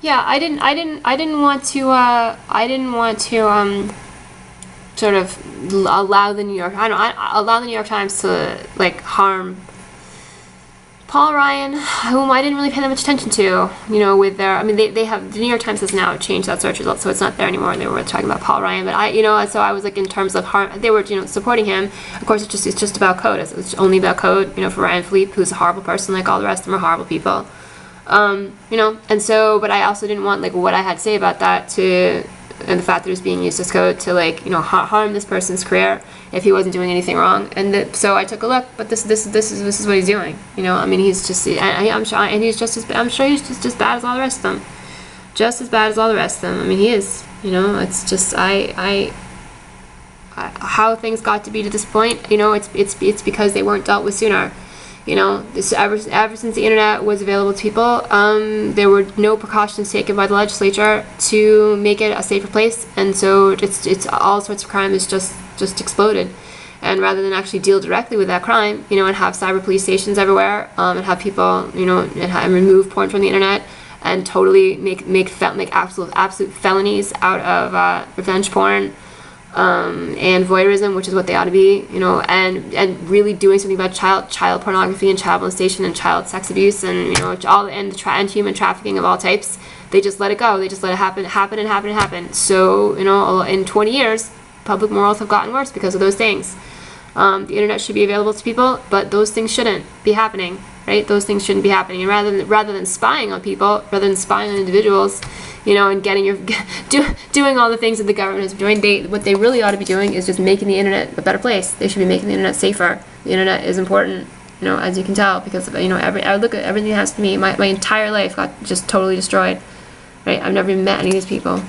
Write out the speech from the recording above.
Yeah, I didn't want to, sort of allow the New York, allow the New York Times to, like, harm Paul Ryan, whom I didn't really pay that much attention to, you know, with their, I mean, they have, the New York Times has now changed that search result, so it's not there anymore. They were talking about Paul Ryan, but so I was like, in terms of harm, they were, you know, supporting him. Of course, it's just about code. It's only about code, you know, for Ryan Philippe, who's a horrible person, like all the rest of them are horrible people. You know, and so, but I also didn't want, like, what I had to say about that to, and the fact that it was being used as code to, like, you know, harm this person's career if he wasn't doing anything wrong. And so I took a look, but this is what he's doing. You know, I mean, he's just, I'm sure, and he's just as, I'm sure he's just as bad as all the rest of them, just as bad as all the rest of them. I mean, he is. You know, it's just how things got to be to this point. You know, it's because they weren't dealt with sooner. You know, ever since the internet was available to people, there were no precautions taken by the legislature to make it a safer place, and so it's all sorts of crime is just exploded. And rather than actually deal directly with that crime, you know, and have cyber police stations everywhere, and have people, you know, and remove porn from the internet, and totally make absolute felonies out of revenge porn. And voyeurism, which is what they ought to be, you know, and really doing something about child pornography and child molestation and child sex abuse, and, you know, and human trafficking of all types. They just let it go. They just let it happen. So, you know, in 20 years, public morals have gotten worse because of those things. The internet should be available to people, but those things shouldn't be happening, right? Those things shouldn't be happening. And rather than spying on people, rather than spying on individuals, you know, and doing all the things that the government is doing, what they really ought to be doing is just making the internet a better place. They should be making the internet safer. The internet is important, you know, as you can tell, because, you know, I look at everything that has to me. My entire life got just totally destroyed, right? I've never even met any of these people.